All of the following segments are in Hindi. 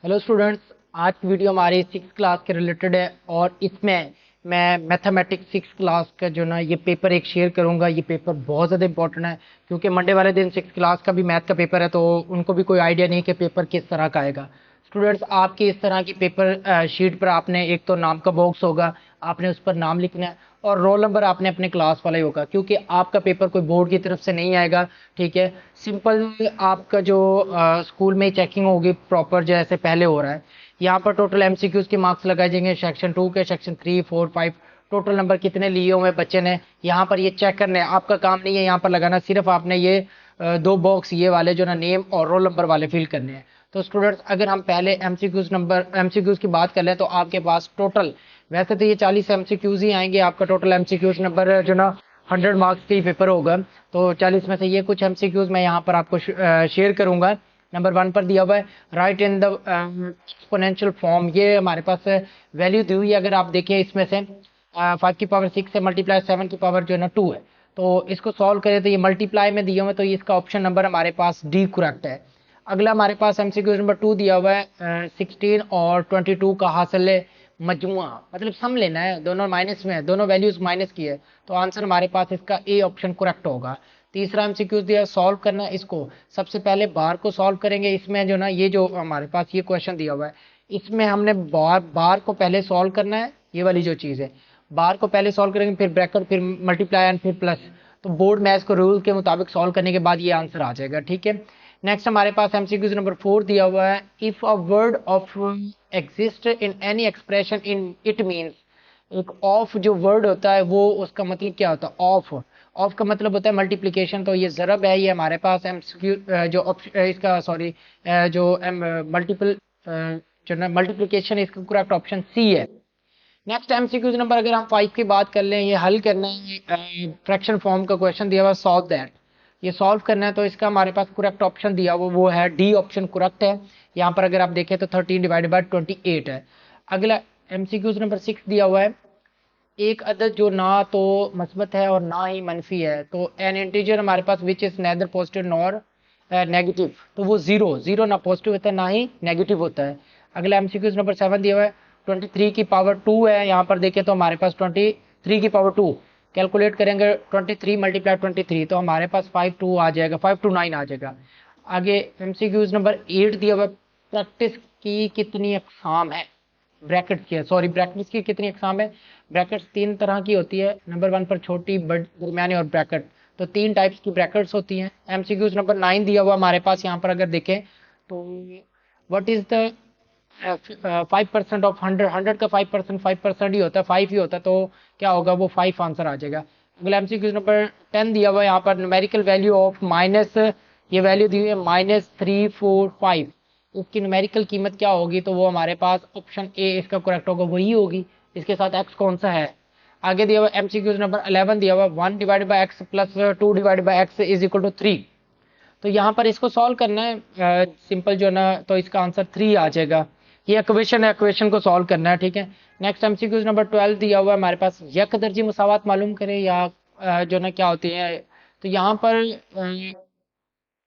हेलो स्टूडेंट्स, आज की वीडियो हमारी सिक्स क्लास के रिलेटेड है और इसमें मैं मैथमेटिक्स सिक्स क्लास का जो ना ये पेपर एक शेयर करूंगा। ये पेपर बहुत ज़्यादा इंपॉर्टेंट है क्योंकि मंडे वाले दिन सिक्स क्लास का भी मैथ का पेपर है, तो उनको भी कोई आइडिया नहीं कि पेपर किस तरह का आएगा। स्टूडेंट्स, आपकी इस तरह की पेपर शीट पर आपने एक तो नाम का बॉक्स होगा, आपने उस पर नाम लिखना है और रोल नंबर आपने अपने क्लास वाला ही होगा क्योंकि आपका पेपर कोई बोर्ड की तरफ से नहीं आएगा। ठीक है, सिंपल आपका जो स्कूल में चेकिंग होगी प्रॉपर जैसे पहले हो रहा है। यहाँ पर टोटल एमसीक्यूज के मार्क्स लगाए जाएंगे, सेक्शन 2 के, सेक्शन 3, 4, 5, टोटल नंबर कितने लिए हुए बच्चे ने यहाँ पर ये चेक करने। आपका काम नहीं है यहाँ पर लगाना, सिर्फ आपने ये दो बॉक्स ये वाले जो ना नेम और रोल नंबर वाले फिल करने हैं। तो स्टूडेंट्स, अगर हम पहले एमसीक्यूज की बात कर लें तो आपके पास टोटल वैसे तो ये 40 एमसीक्यूज ही आएंगे। आपका टोटल एमसीक्यूज नंबर जो ना 100 मार्क्स के ही पेपर होगा, तो 40 में से ये कुछ एमसीक्यूज मैं यहाँ पर आपको शेयर करूंगा। नंबर 1 पर दिया हुआ है right in the exponential form. ये हमारे पास वैल्यू दी हुई है। अगर आप देखिए इसमें से 5 की पावर 6 से मल्टीप्लाई 7 की पावर जो है ना 2 है, तो इसको सॉल्व करें तो ये मल्टीप्लाई में दिया हुआ है, तो इसका ऑप्शन नंबर हमारे पास डी करेक्ट है। अगला हमारे पास एमसीक्यू नंबर 2 दिया हुआ है 16 और 22 का हासिल है मजमुआ, मतलब सम लेना है, दोनों माइनस में है, दोनों वैल्यूज माइनस की है, तो आंसर हमारे पास इसका ए ऑप्शन करेक्ट होगा। तीसरा एमसीक्यू दिया सॉल्व करना है, इसको सबसे पहले बार को सॉल्व करेंगे। इसमें जो ना ये जो हमारे पास ये क्वेश्चन दिया हुआ है, इसमें हमने बार को पहले सॉल्व करना है। ये वाली जो चीज़ है, बार को पहले सॉल्व करेंगे, फिर ब्रैकेट, फिर मल्टीप्लाई एंड फिर प्लस। तो बोर्ड मैथ्स को रूल के मुताबिक सॉल्व करने के बाद ये आंसर आ जाएगा। ठीक है, नेक्स्ट हमारे पास एमसीक्यूज नंबर 4 दिया हुआ है if a word of exist in any expression in it means. एक ऑफ जो वर्ड होता है वो उसका मतलब क्या होता है? ऑफ, ऑफ का मतलब होता है मल्टीप्लिकेशन। तो ये ज़रब है, ये हमारे पास एमसीक्यू जो इसका सॉरी जो मल्टीपल जो ना मल्टीप्लिकेशन, इसका करेक्ट ऑप्शन सी है। नेक्स्ट एमसीक्यूज नंबर अगर हम 5 की बात कर लें, ये हल करना है, फ्रैक्शन फॉर्म का क्वेश्चन दिया हुआ सॉल्व दैट, ये सॉल्व करना है, तो इसका हमारे पास करेक्ट ऑप्शन दिया हुआ वो है डी ऑप्शन करेक्ट है। यहाँ पर अगर आप देखें तो 13 डिवाइडेड बाय 28 है। अगला एमसीक्यूज नंबर 6 दिया हुआ है एक अदद जो ना तो मस्बत है और ना ही मनफी है, तो एन इंटीजर हमारे पास which is neither positive nor negative, तो वो जीरो, जीरो ना पॉजिटिव होता है ना ही नेगेटिव होता है। अगला एमसीक्यूज नंबर 7 दिया हुआ है 23 की पावर 2 है। यहाँ पर देखें तो हमारे पास 23 की पावर 2 कैलकुलेट करेंगे, 23 मल्टीप्लाई 23, तो हमारे पास 52 आ जाएगा, 529 आ जाएगा। आगे एमसीक्यूज नंबर 8 दिया हुआ प्रैक्टिस की कितनी अकसाम है, ब्रैकेट्स की है, सॉरी ब्रैकेट्स की कितनी अकसाम है। ब्रैकेट्स तीन तरह की होती है, नंबर 1 पर छोटी, बड़, दरमियानी और ब्रैकेट, तो तीन टाइप्स की ब्रैकेट्स होती हैं। एमसीक्यूज नंबर 9 दिया हुआ हमारे पास, यहाँ पर अगर देखें तो व्हाट इज द 5% ऑफ 100, 100 का 5%, 5% ही होता है, 5 ही होता है, तो क्या होगा वो 5 आंसर आ जाएगा। अगला एमसीक्यू नंबर 10 दिया हुआ है यहाँ पर न्यूमेरिकल वैल्यू ऑफ माइनस, ये वैल्यू दी हुई है -345, इसकी न्यूमेरिकल कीमत क्या होगी, तो वो हमारे पास ऑप्शन ए इसका करेक्ट होगा, वही होगी। इसके साथ एक्स कौन सा है। आगे दिया हुआ एमसीक्यू नंबर 11 दिया हुआ 1 divided by x plus 2 divided by x is equal to 3, तो यहाँ पर इसको सॉल्व करना है सिंपल जो ना, तो इसका आंसर 3 आ जाएगा। ये इक्वेशन है, इक्वेशन को सॉल्व करना है। ठीक है, नेक्स्ट एमसीक्यूज नंबर 12 दिया हुआ है हमारे पास यक दर्जी मुसावात मालूम करें या जो ना क्या होती है, तो यहाँ पर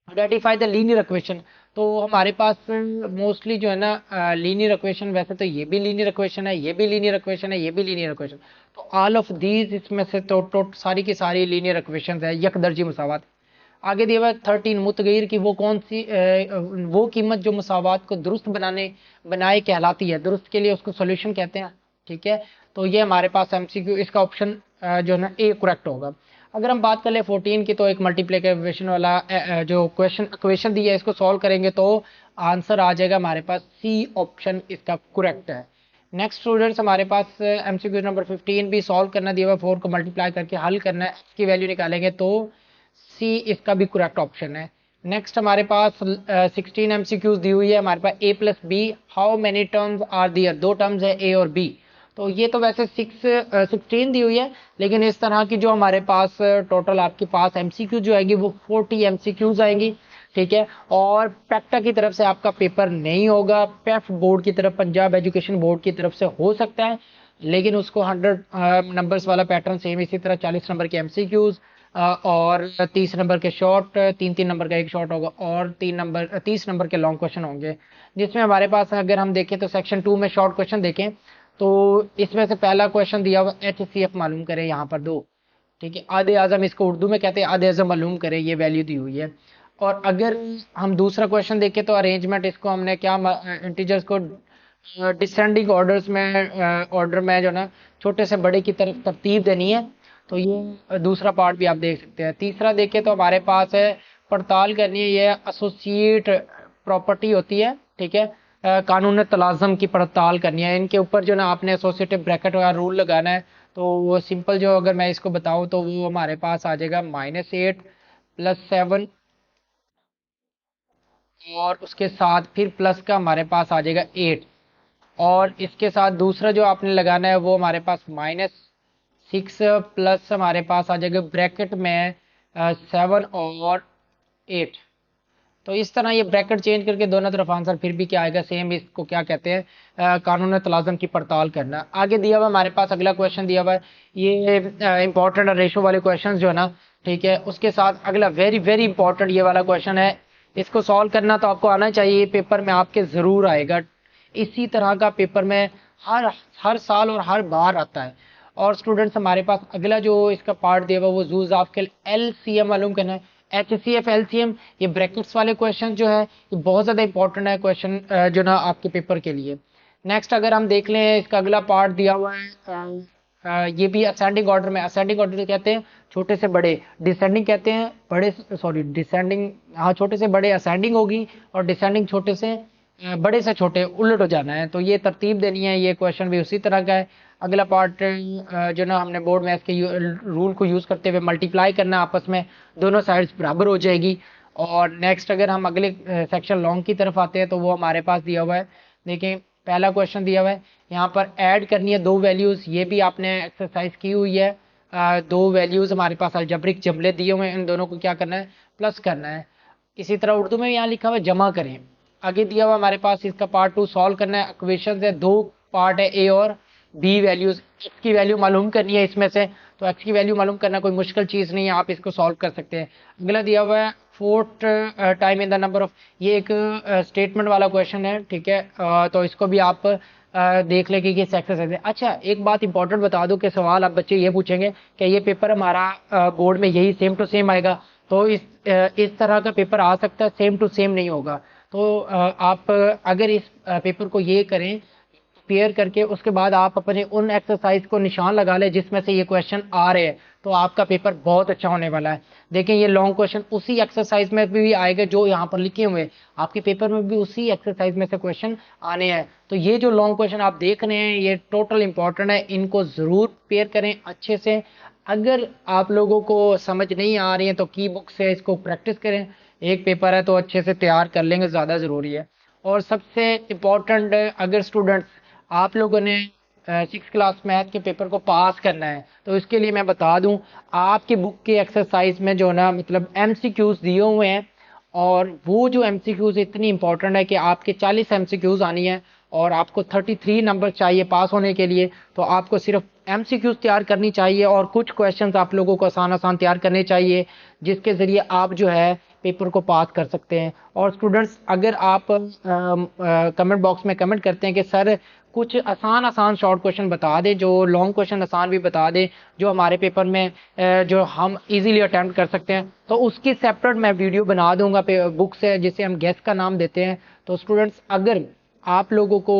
आइडेंटिफाई द लीनियर इक्वेशन। तो हमारे पास मोस्टली जो है ना लीनियर इक्वेशन, वैसे तो ये भी लीनियर इक्वेशन है, ये भी लीनियर इक्वेशन है, ये भी लीनियर इक्वेशन, तो ऑल ऑफ दीज इसमें से तो सारी की सारी लीनियर इक्वेशन है, यक दर्जी मुसावात। आगे दिया हुआ है 13 मुतगैर की वो कौन सी वो कीमत जो मुसावात को दुरुस्त बनाए कहलाती है, दुरुस्त के लिए उसको सोल्यूशन कहते हैं। ठीक है, तो ये हमारे पास एमसीक्यू, इसका ऑप्शन जो है ना ए करेक्ट होगा। अगर हम बात कर ले 14 की, तो एक मल्टीप्लिकेशन वाला जो क्वेश्चन दिया है, इसको सॉल्व करेंगे तो आंसर आ जाएगा हमारे पास सी ऑप्शन इसका करेक्ट है। नेक्स्ट स्टूडेंट्स, हमारे पास एमसीक्यू नंबर 15 भी सॉल्व करना दिया हुआ, 4 को मल्टीप्लाई करके हल करना है, इसकी वैल्यू निकालेंगे तो सी इसका भी करेक्ट ऑप्शन है। नेक्स्ट हमारे पास 16 एमसीक्यूज दी हुई है हमारे पास A plus B, how many terms are there, दो टर्म्स है ए और बी, तो ये तो वैसे 16 दी हुई है, लेकिन इस तरह की जो हमारे पास टोटल आपके पास एमसीक्यू जो आएगी वो 40 एमसीक्यूज आएंगी। ठीक है, और पैक्टा की तरफ से आपका पेपर नहीं होगा, पेफ बोर्ड की तरफ, पंजाब एजुकेशन बोर्ड की तरफ से हो सकता है, लेकिन उसको 100 नंबर्स वाला पैटर्न सेम इसी तरह 40 नंबर के एमसीक्यूज, और 30 नंबर के शॉर्ट, 3-3 नंबर का एक शॉर्ट होगा और 30 नंबर के लॉन्ग क्वेश्चन होंगे। जिसमें हमारे पास अगर हम देखें तो सेक्शन 2 में शॉर्ट क्वेश्चन देखें तो इसमें से पहला क्वेश्चन दिया हुआ HCF मालूम करें, यहाँ पर दो, ठीक है, आधे आजम इसको उर्दू में कहते हैं, आधे आजम मालूम करें, ये वैल्यू दी हुई है। और अगर हम दूसरा क्वेश्चन देखें तो अरेंजमेंट, इसको हमने क्या इंटीजर्स को डिसेंडिंग ऑर्डर्स में ऑर्डर में जो ना छोटे से बड़े की तरफ तरतीब देनी है। तो ये दूसरा पार्ट भी आप देख सकते हैं। तीसरा देखें तो हमारे पास है पड़ताल करनी है, ये एसोसिएट प्रॉपर्टी होती है, ठीक है, कानून तलाज़म की पड़ताल करनी है। इनके ऊपर जो ना आपने एसोसिएटिव ब्रैकेट का रूल लगाना है। तो वो सिंपल जो अगर मैं इसको बताऊं तो वो हमारे पास आ जाएगा -8 + 7 और उसके साथ फिर प्लस का हमारे पास आ जाएगा 8 और इसके साथ दूसरा जो आपने लगाना है वो हमारे पास -6 प्लस हमारे पास आ जाएगा ब्रैकेट में 7 और 8। तो इस तरह ये ब्रैकेट चेंज करके दोनों तरफ आंसर फिर भी क्या आएगा, सेम। इसको क्या कहते हैं, कानून तलाज़म की पड़ताल करना। आगे दिया हुआ हमारे पास अगला क्वेश्चन दिया हुआ है, ये इंपॉर्टेंट रेशो वाले क्वेश्चन जो है ना, ठीक है, उसके साथ अगला वेरी वेरी इंपॉर्टेंट ये वाला क्वेश्चन है। इसको सॉल्व करना तो आपको आना चाहिए, पेपर में आपके ज़रूर आएगा। इसी तरह का पेपर में हर हर साल और हर बार आता है। और स्टूडेंट्स हमारे पास अगला जो इसका पार्ट दिया हुआ वो जूज आपके LCM मालूम करना है। HCF LCM ये ब्रैकेट्स वाले क्वेश्चन जो है ये बहुत ज़्यादा इंपॉर्टेंट है क्वेश्चन जो ना आपके पेपर के लिए। नेक्स्ट अगर हम देख लें इसका अगला पार्ट दिया हुआ है, ये भी असेंडिंग ऑर्डर में। असेंडिंग ऑर्डर कहते हैं छोटे से बड़े, डिसेंडिंग कहते हैं बड़े, सॉरी डिसेंडिंग, हाँ छोटे से बड़े असेंडिंग होगी और डिसेंडिंग छोटे से बड़े से छोटे उलट हो जाना है। तो ये तरतीब देनी है। ये क्वेश्चन भी उसी तरह का है। अगला पार्ट जो ना हमने बोर्ड मैथ्स के रूल को यूज़ करते हुए मल्टीप्लाई करना आपस में, दोनों साइड्स बराबर हो जाएगी। और नेक्स्ट अगर हम अगले सेक्शन लॉन्ग की तरफ आते हैं तो वो हमारे पास दिया हुआ है। देखिए पहला क्वेश्चन दिया हुआ है, यहाँ पर ऐड करनी है दो वैल्यूज़, ये भी आपने एक्सरसाइज की हुई है। दो वैल्यूज़ हमारे पास अलजेब्रिक जमले दिए हुए हैं, इन दोनों को क्या करना है, प्लस करना है। इसी तरह उर्दू में यहाँ लिखा हुआ है जमा करें। आगे दिया हुआ हमारे पास इसका पार्ट 2 सॉल्व करना है। इक्वेशन है, दो पार्ट है, ए और बी वैल्यूज, एक्स की वैल्यू मालूम करनी है इसमें से। तो एक्स की वैल्यू मालूम करना कोई मुश्किल चीज़ नहीं है, आप इसको सॉल्व कर सकते हैं। अगला दिया हुआ है 4th time in the number of, ये एक स्टेटमेंट वाला क्वेश्चन है, ठीक है। तो इसको भी आप देख लें कि किस एक्सरसाइज है। अच्छा एक बात इंपॉर्टेंट बता दूं कि सवाल आप बच्चे ये पूछेंगे कि ये पेपर हमारा बोर्ड में यही सेम टू सेम आएगा। तो इस तरह का पेपर आ सकता है, सेम टू सेम नहीं होगा। तो आप अगर इस पेपर को ये करें पेयर करके, उसके बाद आप अपने उन एक्सरसाइज को निशान लगा लें जिसमें से ये क्वेश्चन आ रहे हैं, तो आपका पेपर बहुत अच्छा होने वाला है। देखें ये लॉन्ग क्वेश्चन उसी एक्सरसाइज में भी आएगा जो यहाँ पर लिखे हुए हैं, आपके पेपर में भी उसी एक्सरसाइज में से क्वेश्चन आने हैं। तो ये जो लॉन्ग क्वेश्चन आप देख रहे हैं ये टोटल इंपॉर्टेंट है, इनको ज़रूर पेयर करें अच्छे से। अगर आप लोगों को समझ नहीं आ रही है तो की बुक से इसको प्रैक्टिस करें, एक पेपर है तो अच्छे से तैयार कर लेंगे, ज़्यादा ज़रूरी है। और सबसे इम्पोर्टेंट, अगर स्टूडेंट्स आप लोगों ने 6th क्लास मैथ के पेपर को पास करना है तो इसके लिए मैं बता दूं, आपकी बुक के एक्सरसाइज में जो ना मतलब MCQs दिए हुए हैं, और वो जो MCQs इतनी इंपॉर्टेंट है कि आपके 40 MCQs आनी है और आपको 33 नंबर चाहिए पास होने के लिए। तो आपको सिर्फ MCQs तैयार करनी चाहिए और कुछ क्वेश्चंस आप लोगों को आसान आसान तैयार करने चाहिए, जिसके ज़रिए आप जो है पेपर को पास कर सकते हैं। और स्टूडेंट्स अगर आप कमेंट बॉक्स में कमेंट करते हैं कि सर कुछ आसान आसान शॉर्ट क्वेश्चन बता दें, जो लॉन्ग क्वेश्चन आसान भी बता दें, जो हमारे पेपर में जो हम इजीली अटेम्प्ट कर सकते हैं, तो उसकी सेपरेट मैं वीडियो बना दूंगा बुक से, जिसे हम गेस का नाम देते हैं। तो स्टूडेंट्स अगर आप लोगों को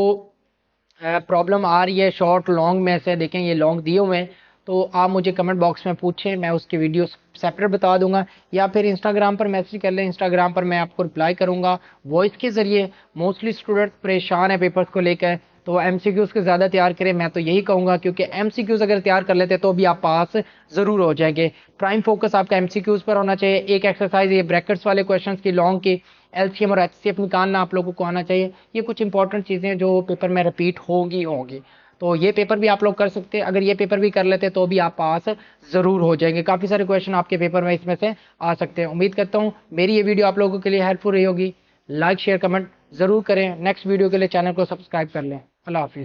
प्रॉब्लम आ रही है शॉर्ट लॉन्ग में से, देखें ये लॉन्ग दिए हुए हैं, तो आप मुझे कमेंट बॉक्स में पूछें, मैं उसकी वीडियो सेपरेट बता दूंगा, या फिर इंस्टाग्राम पर मैसेज कर लें, इंस्टाग्राम पर मैं आपको रिप्लाई करूंगा वॉइस के ज़रिए। मोस्टली स्टूडेंट्स परेशान है पेपर्स को लेकर, तो MCQs के ज़्यादा तैयार करें, मैं तो यही कहूँगा, क्योंकि MCQs अगर तैयार कर लेते तो भी आप पास ज़रूर हो जाएंगे। प्राइम फोकस आपका MCQs पर होना चाहिए। एक एक्सरसाइज ये ब्रैकेट्स वाले क्वेश्चन की लॉन्ग की LCM और HCF निकालना आप लोगों को आना चाहिए। ये कुछ इंपॉर्टेंट चीज़ें जो पेपर में रिपीट होंगी। तो ये पेपर भी आप लोग कर सकते हैं, अगर ये पेपर भी कर लेते तो भी आप पास ज़रूर हो जाएंगे। काफ़ी सारे क्वेश्चन आपके पेपर में इसमें से आ सकते हैं। उम्मीद करता हूँ मेरी ये वीडियो आप लोगों के लिए हेल्पफुल रही होगी। लाइक शेयर कमेंट ज़रूर करें। नेक्स्ट वीडियो के लिए चैनल को सब्सक्राइब कर लें। अल्लाह हाफिज़।